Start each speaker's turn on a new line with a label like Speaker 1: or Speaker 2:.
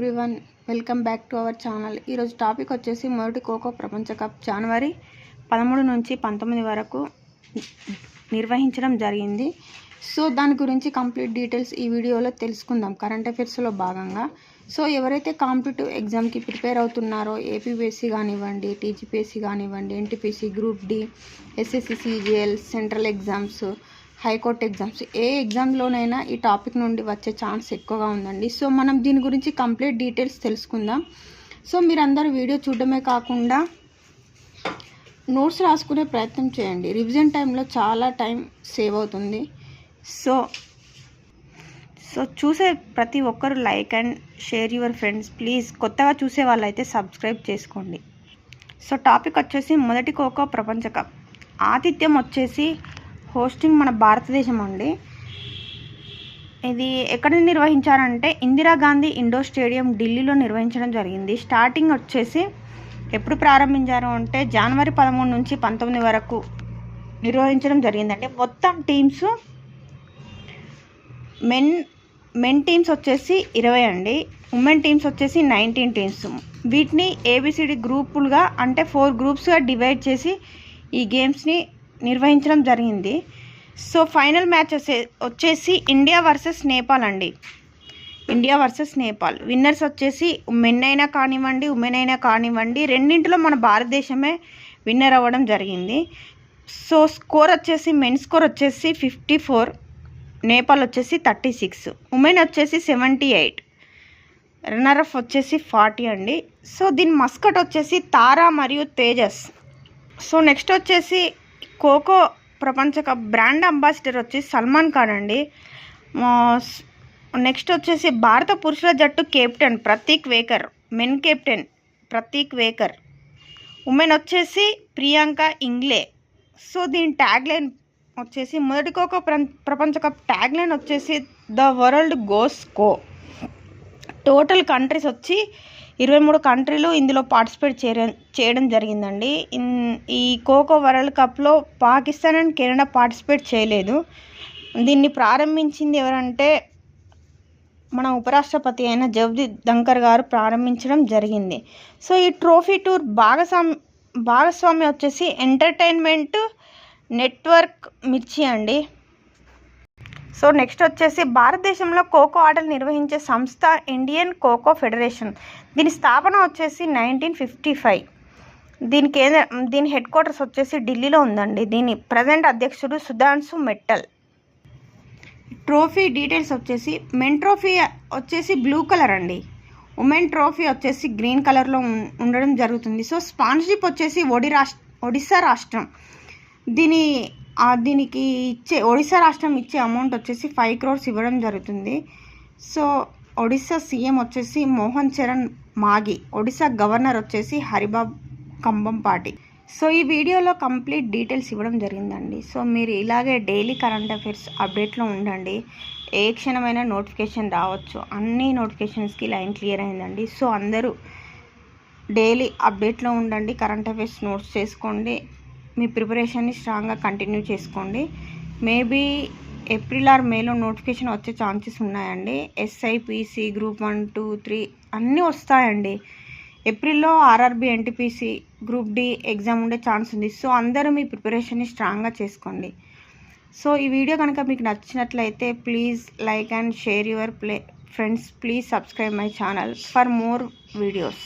Speaker 1: Everyone, welcome back to our channel. ఈరోజు topic వచ్చేసి మొదటి ఖోఖో ప్రపంచ కప్ జనవరి 13 నుంచి 19 వరకు నిర్వహించడం జరిగింది. సో దాని గురించి కంప్లీట్ డీటెయిల్స్ ఈ వీడియోలో తెలుసుకుందాం కరెంట్ అఫైర్స్లో భాగంగా. సో ఎవరైతే కాంపిటేటివ్ ఎగ్జామ్కి ప్రిపేర్ అవుతున్నారో, ఏపీపీఎస్సీ కానివ్వండి, టీజీపీఎస్సీ కానివ్వండి, NTPC, group D, SSC, CGL, central exams, high court exams, ఏ ఎగ్జామ్లోనైనా ఈ టాపిక్ నుండి వచ్చే ఛాన్స్ ఎక్కువగా ఉందండి. సో మనం దీని గురించి కంప్లీట్ డీటెయిల్స్ తెలుసుకుందాం. సో మీరందరూ వీడియో చూడడమే కాకుండా నోట్స్ రాసుకునే ప్రయత్నం చేయండి. రివిజన్ టైంలో చాలా టైం సేవ్ అవుతుంది. సో చూసే ప్రతి ఒక్కరు like and share your friends. Please కొత్తగా చూసే వాళ్ళైతే సబ్స్క్రైబ్ చేసుకోండి. సో టాపిక్ వచ్చేసి మొదటి ఖోఖో ప్రపంచ కప్. ఆతిథ్యం వచ్చేసి హోస్టింగ్ మన భారతదేశం అండి. ఇది ఎక్కడ నిర్వహించారంటే ఇందిరాగాంధీ ఇండోర్ స్టేడియం, ఢిల్లీలో నిర్వహించడం జరిగింది. స్టార్టింగ్ వచ్చేసి ఎప్పుడు ప్రారంభించారు అంటే జనవరి 13 నుంచి 19 వరకు నిర్వహించడం జరిగిందండి. మొత్తం టీమ్స్ మెన్ టీమ్స్ వచ్చేసి 20 అండి, ఉమెన్ టీమ్స్ వచ్చేసి 19 టీమ్స్. వీటిని ఏబిసిడి గ్రూపులుగా అంటే 4 గ్రూప్స్గా డివైడ్ చేసి ఈ గేమ్స్ని నిర్వహించడం జరిగింది. సో ఫైనల్ మ్యాచ్ వచ్చేసి ఇండియా వర్సెస్ నేపాల్ అండి. India versus Nepal. విన్నర్స్ వచ్చేసి మెన్ అయినా కానివ్వండి, ఉమెన్ అయినా కానివ్వండి, రెండింటిలో మన భారతదేశమే విన్నర్ అవ్వడం జరిగింది. సో స్కోర్ వచ్చేసి మెన్ స్కోర్ వచ్చేసి 54, నేపాల్ వచ్చేసి 36, ఉమెన్ వచ్చేసి 78, రన్నర్ అప్ వచ్చేసి 40 అండి. సో దీని మస్కట్ వచ్చేసి తారా మరియు తేజస్. సో నెక్స్ట్ వచ్చేసి ఖోఖో ప్రపంచ కప్ బ్రాండ్ అంబాసిడర్ వచ్చేసి సల్మాన్ ఖాన్ అండి. నెక్స్ట్ వచ్చేసి భారత పురుషుల జట్టు captain Prateek weaker, men captain Prateek weaker, women వచ్చేసి ప్రియాంక ఇంగ్లే. సో దీని ట్యాగ్ లైన్ వచ్చేసి మొదటి ఖోఖో ప్రపంచ కప్ ట్యాగ్ లైన్ వచ్చేసి the world goes co. Total countries వచ్చి 23 కంట్రీలు ఇందులో పార్టిసిపేట్ చేయడం జరిగిందండి. ఈ ఖోఖో వరల్డ్ కప్లో పాకిస్తాన్ అండ్ కెనడా పార్టిసిపేట్ చేయలేదు. దీన్ని ప్రారంభించింది ఎవరంటే మన ఉపరాష్ట్రపతి అయిన జగదీప్ ధంకర్ గారు ప్రారంభించడం జరిగింది. సో ఈ ట్రోఫీ టూర్ భాగస్వామి వచ్చేసి ఎంటర్టైన్మెంట్ నెట్వర్క్ మిర్చి అండి. సో నెక్స్ట్ వచ్చేసి భారతదేశంలో ఖోఖో ఆటలు నిర్వహించే సంస్థ ఇండియన్ ఖోఖో ఫెడరేషన్. దీని స్థాపన వచ్చేసి 1955. దీని హెడ్ క్వార్టర్స్ వచ్చేసి ఢిల్లీలో ఉందండి. దీని ప్రజెంట్ అధ్యక్షుడు సుధాంశు మిట్టల్. ట్రోఫీ డీటెయిల్స్ వచ్చేసి మెన్ ట్రోఫీ వచ్చేసి బ్లూ కలర్ అండి, ఉమెన్ ట్రోఫీ వచ్చేసి గ్రీన్ కలర్లో ఉండడం జరుగుతుంది. సో స్పాన్సర్షిప్ వచ్చేసి ఒడిశా రాష్ట్రం. దీనికి ఒడిశా రాష్ట్రం ఇచ్చే అమౌంట్ వచ్చేసి 5 crores ఇవ్వడం జరుగుతుంది. సో ఒడిశా సీఎం వచ్చేసి మోహన్ చరణ్ మాగి, ఒడిశా గవర్నర్ వచ్చేసి హరిబాబ్ కంబంపాటి. సో ఈ వీడియోలో కంప్లీట్ డీటెయిల్స్ ఇవ్వడం జరిగిందండి. సో మీరు ఇలాగే డైలీ కరెంట్ అఫైర్స్ అప్డేట్లో ఉండండి. ఏ క్షణమైనా నోటిఫికేషన్ రావచ్చు. అన్ని నోటిఫికేషన్స్కి లైన్ క్లియర్ అయిందండి. సో అందరూ డైలీ అప్డేట్లో ఉండండి. కరెంట్ అఫైర్స్ నోట్స్ చేసుకోండి. మీ ప్రిపరేషన్ని స్ట్రాంగ్గా కంటిన్యూ చేసుకోండి. మేబీ ఏప్రిల్ ఆర్ మేలో నోటిఫికేషన్ వచ్చే ఛాన్సెస్ ఉన్నాయండి. ఎస్ఐపిసి, గ్రూప్ 1, 2, 3 అన్నీ వస్తాయండి. ఏప్రిల్లో RRB, NTPC, group D exam ఉండే ఛాన్స్ ఉంది. సో అందరూ మీ ప్రిపరేషన్ని స్ట్రాంగ్గా చేసుకోండి. సో ఈ వీడియో కనుక మీకు నచ్చినట్లయితే please like and share your friends. Please subscribe my channel for more videos.